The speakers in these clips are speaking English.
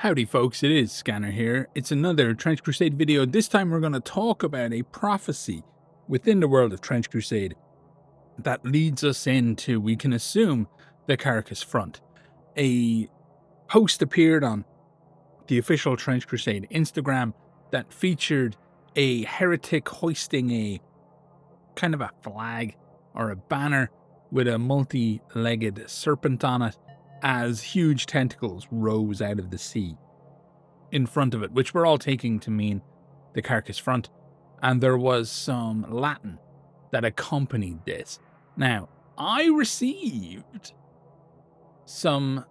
Howdy folks, it is Scanner here. It's another Trench Crusade video. This time we're going to talk about a prophecy within the world of Trench Crusade that leads us into, we can assume, the Caracus front. A post appeared on the official Trench Crusade Instagram that featured a heretic hoisting a kind of a flag or a banner with a multi-legged serpent on it, as huge tentacles rose out of the sea in front of it, which we're all taking to mean the Caracus front. And there was some Latin that accompanied this. Now, I received some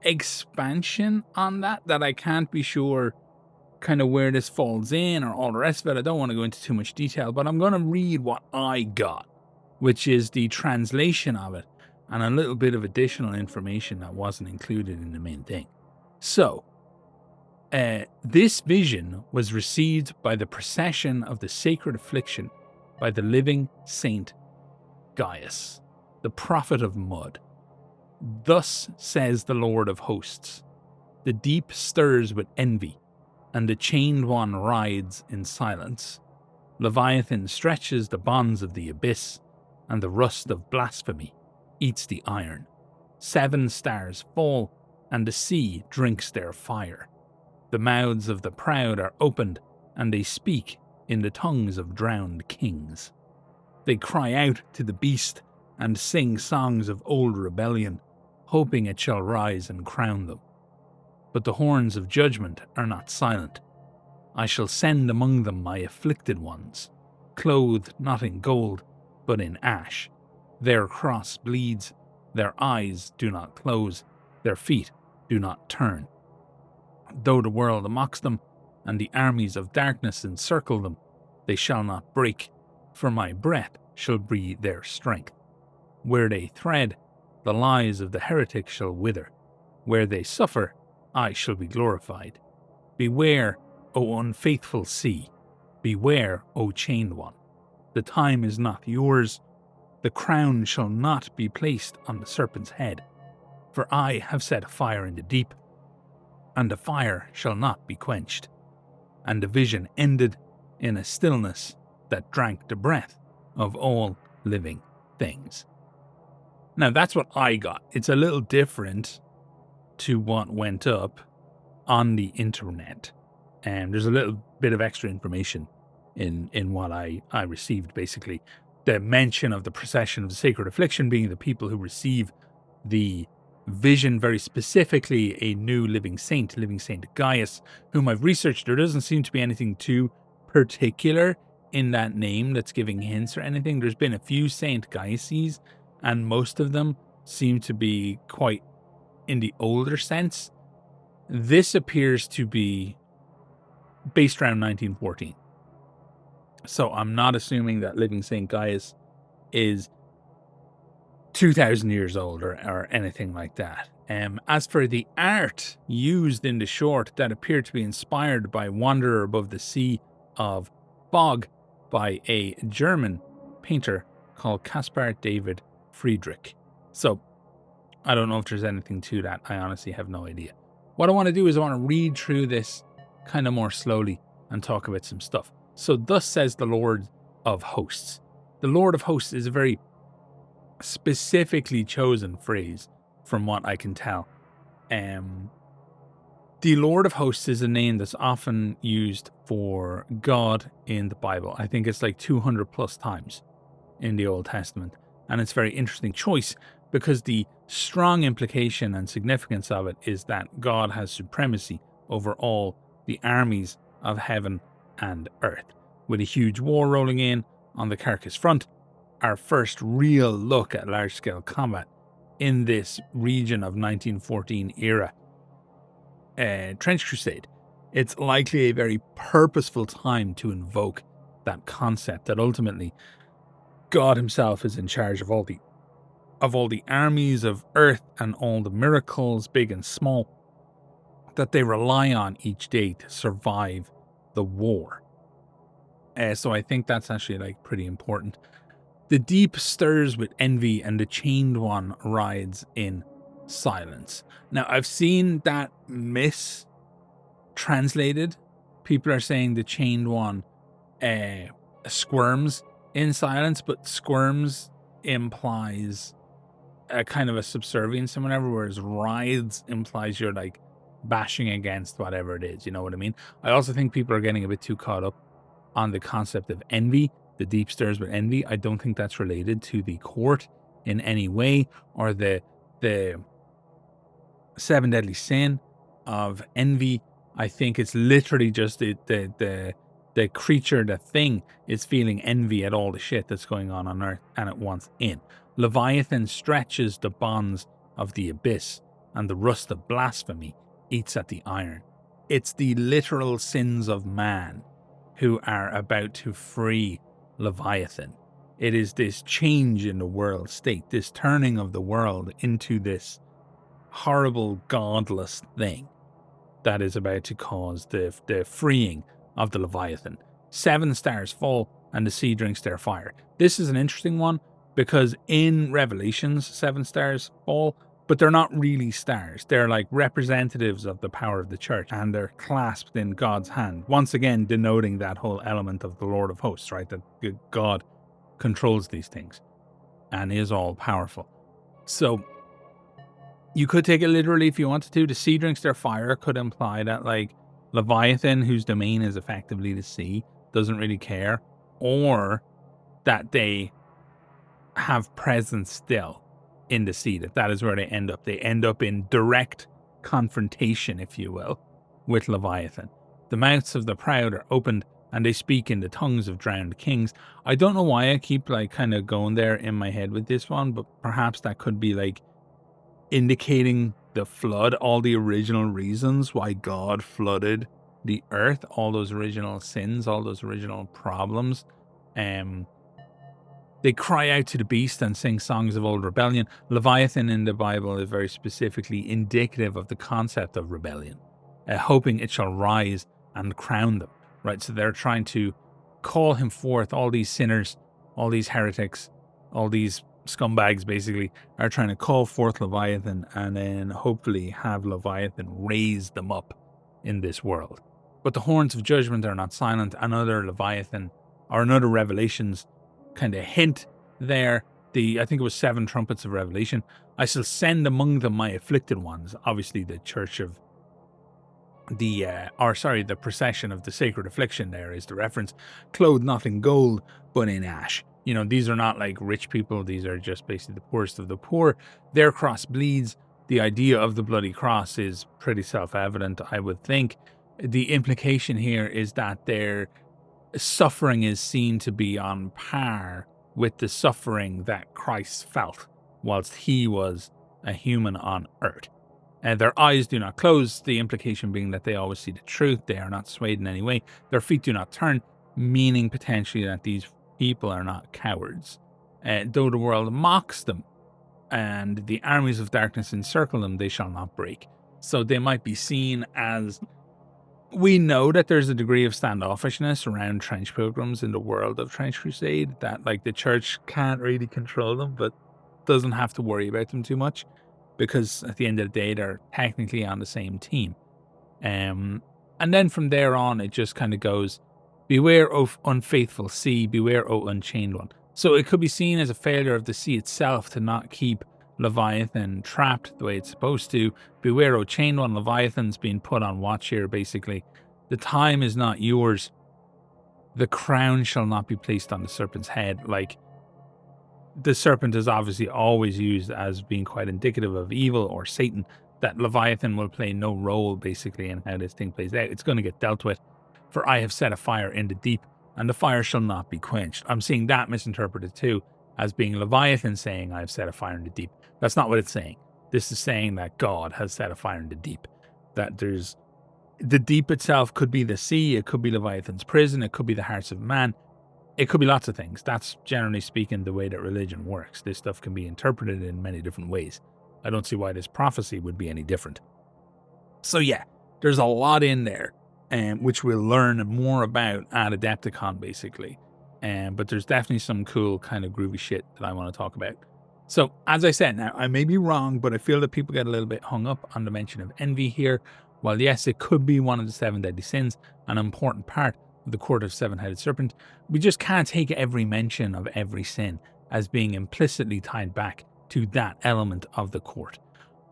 expansion on that I can't be sure kind of where this falls in or all the rest of it. I don't want to go into too much detail, but I'm going to read what I got, which is the translation of it and a little bit of additional information that wasn't included in the main thing. So, this vision was received by the procession of the sacred affliction by the living saint Gaius, the prophet of mud. Thus says the Lord of hosts, the deep stirs with envy, and the chained one rides in silence. Leviathan stretches the bonds of the abyss, and the rust of blasphemy eats the iron. 7 stars fall, and the sea drinks their fire. The mouths of the proud are opened, and they speak in the tongues of drowned kings. They cry out to the beast, and sing songs of old rebellion, hoping it shall rise and crown them. But the horns of judgment are not silent. I shall send among them my afflicted ones, clothed not in gold, but in ash. Their cross bleeds, their eyes do not close, their feet do not turn. Though the world mocks them, and the armies of darkness encircle them, they shall not break, for my breath shall breathe their strength. Where they tread, the lies of the heretic shall wither. Where they suffer, I shall be glorified. Beware, O unfaithful sea. Beware, O chained one. The time is not yours. The crown shall not be placed on the serpent's head. For I have set a fire in the deep, and the fire shall not be quenched. And the vision ended in a stillness that drank the breath of all living things. Now that's what I got. It's a little different to what went up on the internet. And there's a little bit of extra information in what I received, basically. The mention of the procession of the sacred affliction being the people who receive the vision, very specifically a new living saint Gaius, whom I've researched. There doesn't seem to be anything too particular in that name that's giving hints or anything. There's been a few Saint Gaiuses, and most of them seem to be quite in the older sense. This appears to be based around 1914. So I'm not assuming that living Saint Gaius is 2,000 years old or anything like that. As for the art used in the short, that appeared to be inspired by Wanderer Above the Sea of Bog by a German painter called Caspar David Friedrich. So I don't know if there's anything to that. I honestly have no idea. What I want to do is I want to read through this kind of more slowly and talk about some stuff. So thus says the Lord of hosts. The Lord of hosts is a very specifically chosen phrase from what I can tell. The Lord of hosts is a name that's often used for God in the Bible. I think it's like 200 plus times in the Old Testament. And it's a very interesting choice because the strong implication and significance of it is that God has supremacy over all the armies of heaven and earth. With a huge war rolling in on the Caracus front, our first real look at large-scale combat in this region of 1914 era Trench Crusade, it's likely a very purposeful time to invoke that concept that ultimately God himself is in charge of all the armies of earth and all the miracles, big and small, that they rely on each day to survive the war. So I think that's actually like pretty important. The deep stirs with envy, and the chained one rides in silence. Now, I've seen that mistranslated. People are saying the chained one squirms in silence, but squirms implies a kind of a subservience and whatever, whereas writhes implies you're like bashing against whatever it is. You know what I mean? I also think people are getting a bit too caught up on the concept of envy, the deep stirs with envy. I don't think that's related to the court in any way, or the seven deadly sin of envy. I think it's literally just the creature, the thing, is feeling envy at all the shit that's going on Earth, and it wants in. Leviathan stretches the bonds of the abyss, and the rust of blasphemy eats at the iron. It's the literal sins of man who are about to free Leviathan. It is this change in the world state, this turning of the world into this horrible, godless thing that is about to cause the freeing of the Leviathan. 7 stars fall, and the sea drinks their fire. This is an interesting one, because in Revelations, 7 stars fall, but they're not really stars. They're like representatives of the power of the church, and they're clasped in God's hand. Once again, denoting that whole element of the Lord of hosts, right? That God controls these things and is all powerful. So you could take it literally if you wanted to. The sea drinks their fire could imply that like Leviathan, whose domain is effectively the sea, doesn't really care, or that they have presence still in the sea, that is where they end up. They end up in direct confrontation, if you will, with Leviathan. The mouths of the proud are opened, and they speak in the tongues of drowned kings. I don't know why I keep like kind of going there in my head with this one, but perhaps that could be like indicating the flood, all the original reasons why God flooded the earth, all those original sins, all those original problems. They cry out to the beast and sing songs of old rebellion. Leviathan in the Bible is very specifically indicative of the concept of rebellion, hoping it shall rise and crown them, right? So they're trying to call him forth. All these sinners, all these heretics, all these scumbags basically are trying to call forth Leviathan, and then hopefully have Leviathan raise them up in this world. But the horns of judgment are not silent. Another Leviathan, or another Revelations kind of hint there. I think it was 7 trumpets of Revelation. I shall send among them my afflicted ones. Obviously the church of the procession of the sacred affliction there is the reference. Clothed not in gold, but in ash. You know, these are not like rich people. These are just basically the poorest of the poor. Their cross bleeds. The idea of the bloody cross is pretty self-evident, I would think. The implication here is that their suffering is seen to be on par with the suffering that Christ felt whilst he was a human on earth. And their eyes do not close, the implication being that they always see the truth. They are not swayed in any way. Their feet do not turn, meaning potentially that these people are not cowards. Though the world mocks them and the armies of darkness encircle them, they shall not break. So they might be seen as... We know that there's a degree of standoffishness around trench pilgrims in the world of Trench Crusade, that like the church can't really control them, but doesn't have to worry about them too much, because at the end of the day, they're technically on the same team. And then from there on, it just kind of goes, beware, O unfaithful sea, beware, O unchained one. So it could be seen as a failure of the sea itself to not keep Leviathan trapped the way it's supposed to. Beware, O chained one. Leviathan's being put on watch here, basically. The time is not yours. The crown shall not be placed on the serpent's head. Like, the serpent is obviously always used as being quite indicative of evil or Satan. That Leviathan will play no role, basically, in how this thing plays out. It's going to get dealt with. For I have set a fire in the deep, and the fire shall not be quenched. I'm seeing that misinterpreted too, as being Leviathan saying, I have set a fire in the deep. That's not what it's saying. This is saying that God has set a fire in the deep. That there's... The deep itself could be the sea, it could be Leviathan's prison, it could be the hearts of man. It could be lots of things. That's, generally speaking, the way that religion works. This stuff can be interpreted in many different ways. I don't see why this prophecy would be any different. So yeah, there's a lot in there, which we'll learn more about at Adepticon, basically. But there's definitely some cool kind of groovy shit that I want to talk about. So, as I said, now I may be wrong, but I feel that people get a little bit hung up on the mention of envy here. While yes, it could be one of the 7 deadly sins, an important part of the Court of Seven-Headed Serpent, we just can't take every mention of every sin as being implicitly tied back to that element of the court.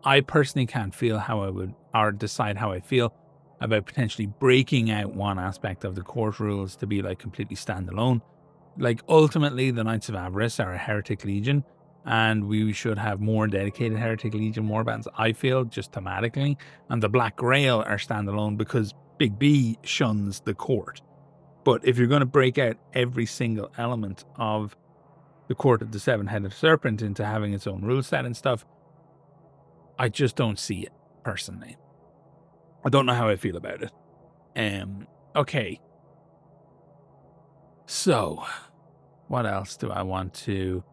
I personally can't feel how I would, or decide how I feel about potentially breaking out one aspect of the court rules to be like completely standalone. Like, ultimately, the Knights of Avarice are a heretic legion, and we should have more dedicated heretic legion warbands, I feel, just thematically. And the Black Grail are standalone because Big B shuns the court. But if you're going to break out every single element of the Court of the Seven-Headed Serpent into having its own rule set and stuff, I just don't see it, personally. I don't know how I feel about it. Okay. So, what else do I want to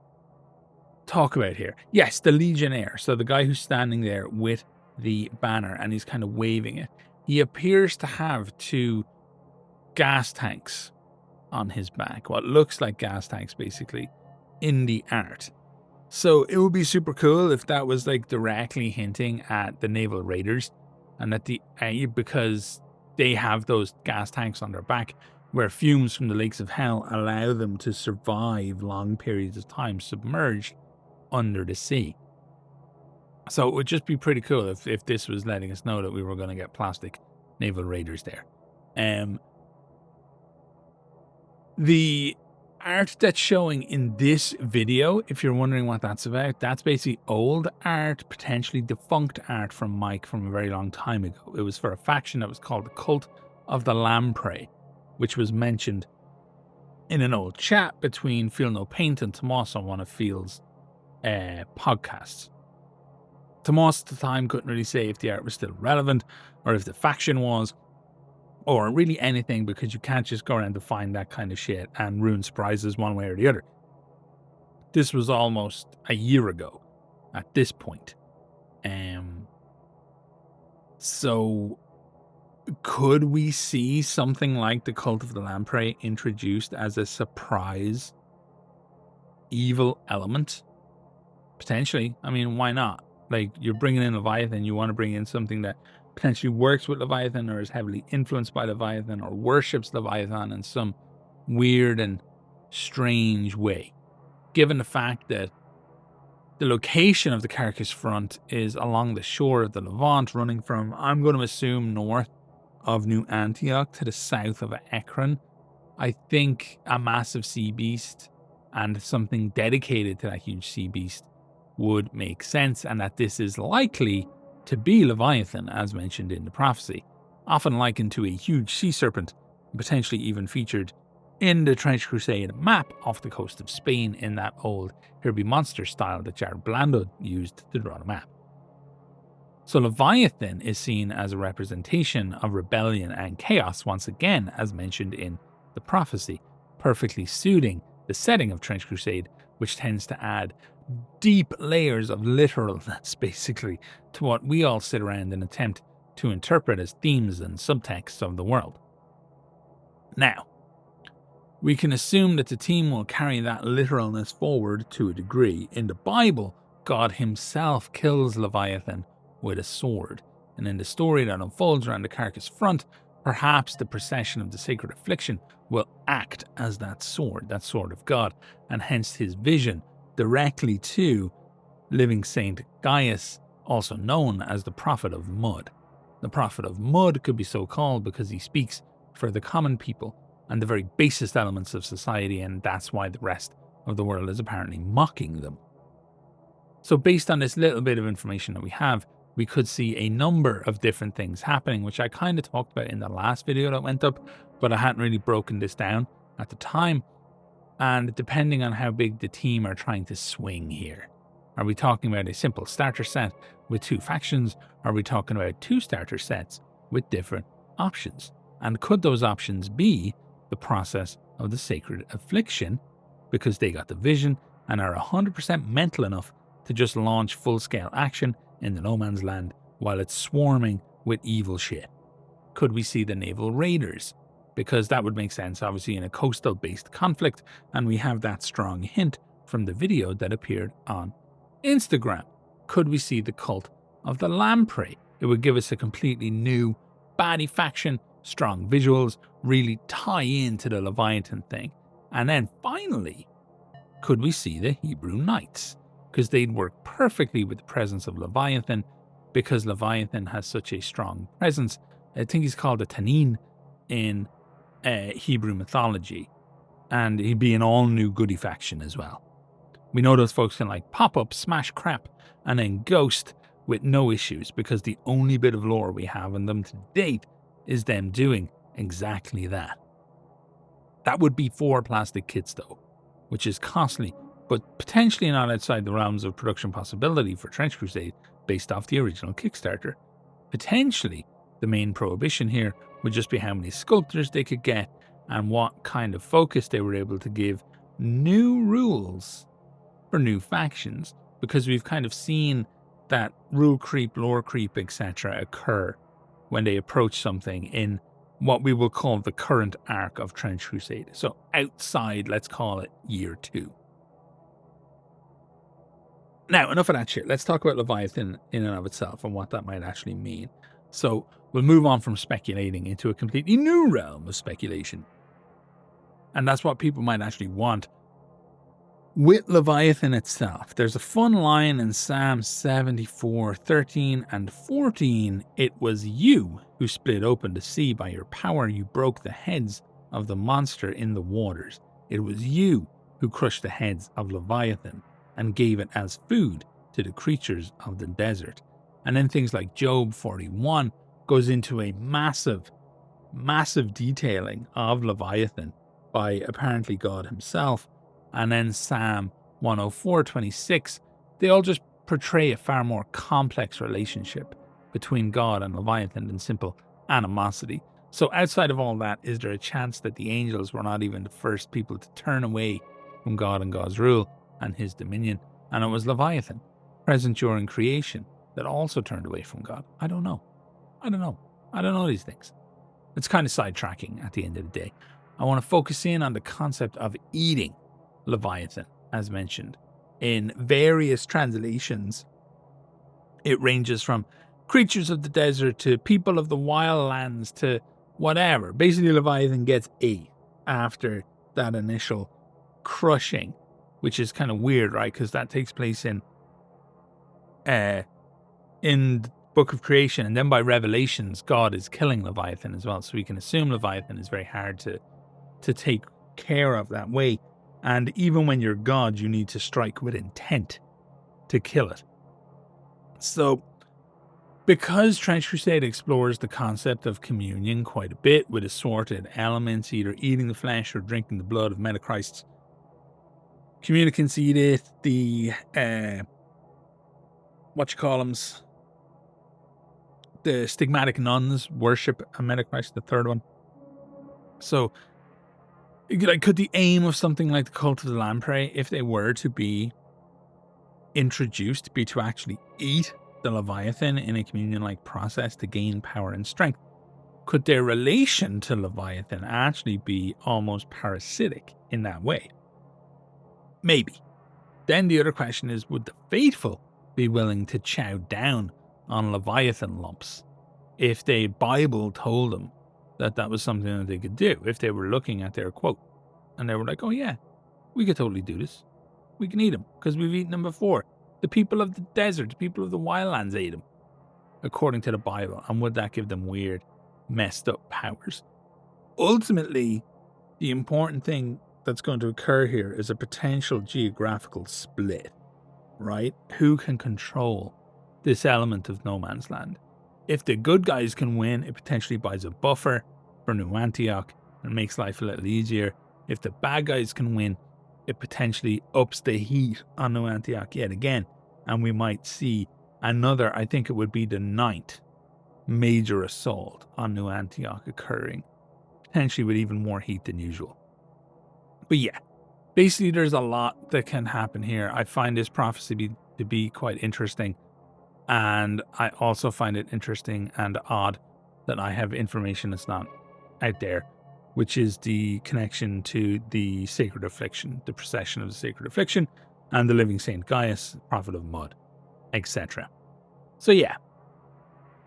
talk about here? Yes, the Legionnaire. So the guy who's standing there with the banner and he's kind of waving it. He appears to have 2 gas tanks on his back. What looks like gas tanks, basically, in the art. So it would be super cool if that was like directly hinting at the Naval Raiders, and that because they have those gas tanks on their back, where fumes from the lakes of hell allow them to survive long periods of time submerged under the sea. So it would just be pretty cool if this was letting us know that we were going to get plastic Naval Raiders there. The art that's showing in this video, if you're wondering what that's about, that's basically old art, potentially defunct art from Mike from a very long time ago. It was for a faction that was called the Cult of the Lamprey, which was mentioned in an old chat between Feel No Paint and Tuomas on one of Feel's podcasts. Tuomas at the time couldn't really say if the art was still relevant or if the faction was, or really anything, because you can't just go around to find that kind of shit and ruin surprises one way or the other. This was almost a year ago at this point. So could we see something like the Cult of the Lamprey introduced as a surprise evil element? Potentially. I mean, why not? Like, you're bringing in Leviathan, you want to bring in something that potentially works with Leviathan or is heavily influenced by Leviathan or worships Leviathan in some weird and strange way. Given the fact that the location of the Caracus front is along the shore of the Levant, running from, I'm going to assume, north of New Antioch to the south of Ekron, I think a massive sea beast and something dedicated to that huge sea beast would make sense, and that this is likely to be Leviathan, as mentioned in the prophecy, often likened to a huge sea serpent, potentially even featured in the Trench Crusade map off the coast of Spain in that old Herbie Monster style that Jared Blando used to draw the map. So Leviathan is seen as a representation of rebellion and chaos once again, as mentioned in the prophecy, perfectly suiting the setting of Trench Crusade, which tends to add deep layers of literalness, basically, to what we all sit around and attempt to interpret as themes and subtexts of the world. Now, we can assume that the team will carry that literalness forward to a degree. In the Bible, God himself kills Leviathan with a sword, and in the story that unfolds around the Caracus front, perhaps the procession of the Sacred Affliction will act as that sword of God, and hence his vision directly to living Saint Gaius, also known as the Prophet of Mud. The Prophet of Mud could be so called because he speaks for the common people and the very basest elements of society, and that's why the rest of the world is apparently mocking them. So based on this little bit of information that we have, we could see a number of different things happening, which I kind of talked about in the last video that went up, but I hadn't really broken this down at the time. And depending on how big the team are trying to swing here, are we talking about a simple starter set with 2 factions? Are we talking about 2 starter sets with different options? And could those options be the process of the Sacred Affliction, because they got the vision and are 100% mental enough to just launch full-scale action in the no man's land while it's swarming with evil shit? Could we see the Naval Raiders? Because that would make sense, obviously, in a coastal-based conflict, and we have that strong hint from the video that appeared on Instagram. Could we see the cult of the lamprey? It would give us a completely new baddie faction, strong visuals, really tie into the Leviathan thing. And then finally, could we see the Hebrew Knights? Because they'd work perfectly with the presence of Leviathan, because Leviathan has such a strong presence. I think he's called a Tanin in Hebrew mythology, and he'd be an all-new goodie faction as well. We know those folks can like pop up, smash crap, and then ghost with no issues, because the only bit of lore we have on them to date is them doing exactly that. That would be 4 plastic kits though, which is costly, but potentially not outside the realms of production possibility for Trench Crusade based off the original Kickstarter. Potentially, the main prohibition here would just be how many sculptors they could get and what kind of focus they were able to give new rules for new factions, because we've kind of seen that rule creep, lore creep, etc. occur when they approach something in what we will call the current arc of Trench Crusade. So outside, let's call it year 2. Now, enough of that shit. Let's talk about Leviathan in and of itself and what that might actually mean. So we'll move on from speculating into a completely new realm of speculation. And that's what people might actually want. With Leviathan itself, there's a fun line in Psalm 74:13 and 14. It was you who split open the sea by your power. You broke the heads of the monster in the waters. It was you who crushed the heads of Leviathan and gave it as food to the creatures of the desert. And then things like Job 41 goes into a massive detailing of Leviathan by apparently God himself. And then Psalm 104:26, they all just portray a far more complex relationship between God and Leviathan than simple animosity. So outside of all that, is there a chance that the angels were not even the first people to turn away from God and God's rule and his dominion? And it was Leviathan, present during creation, that also turned away from God. I don't know these things. It's kind of sidetracking at the end of the day. I want to focus in on the concept of eating Leviathan, as mentioned. In various translations, it ranges from creatures of the desert to people of the wild lands to whatever. Basically, Leviathan gets ate after that initial crushing, which is kind of weird, right? Because that takes place in the Book of Creation, and then by Revelations, God is killing Leviathan as well. So we can assume Leviathan is very hard to take care of that way. And even when you're God, you need to strike with intent to kill it. So, because Trench Crusade explores the concept of communion quite a bit with assorted elements, either eating the flesh or drinking the blood of Metacrists, communicants eat it, the, the stigmatic nuns worship a Metachrist, the third one. So, could the aim of something like the Cult of the Lamprey, if they were to be introduced, be to actually eat the Leviathan in a communion-like process to gain power and strength? Could their relation to Leviathan actually be almost parasitic in that way? Maybe. Then the other question is, would the faithful be willing to chow down on Leviathan lumps if the Bible told them that was something that they could do? If they were looking at their quote and they were like, oh yeah, we could totally do this. We can eat them because we've eaten them before. The people of the desert, the people of the wildlands ate them, according to the Bible. And would that give them weird, messed up powers? Ultimately, the important thing that's going to occur here is a potential geographical split, right? Who can control this element of no man's land? If the good guys can win, it potentially buys a buffer for New Antioch and makes life a little easier. If the bad guys can win, it potentially ups the heat on New Antioch yet again. And we might see another, I think it would be the 9th major assault on New Antioch occurring, potentially with even more heat than usual. But yeah, basically there's a lot that can happen here. I find this prophecy to be quite interesting. And I also find it interesting and odd that I have information that's not out there, which is the connection to the Sacred Affliction, the procession of the Sacred Affliction, and the living Saint Gaius, prophet of mud, etc. So yeah,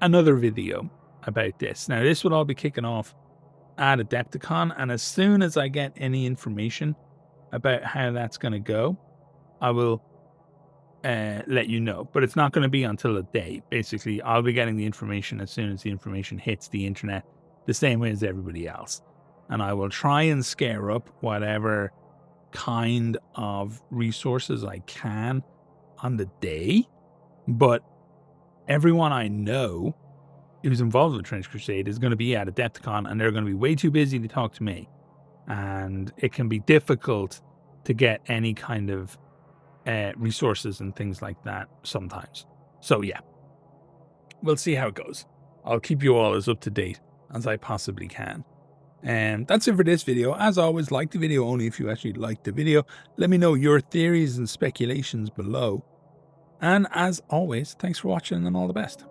another video about this. Now this will all be kicking off at Adepticon, and as soon as I get any information about how that's going to go, I will let you know. But it's not going to be until a day. Basically, I'll be getting the information as soon as the information hits the internet, the same way as everybody else. And I will try and scare up whatever kind of resources I can on the day. But everyone I know who's involved with Trench Crusade is going to be at Adepticon, and they're going to be way too busy to talk to me. And it can be difficult to get any kind of resources and things like that sometimes. So yeah, we'll see how it goes. I'll keep you all as up to date as I possibly can. And that's it for this video. As always, like the video only if you actually liked the video. Let me know your theories and speculations below. And as always, thanks for watching and all the best.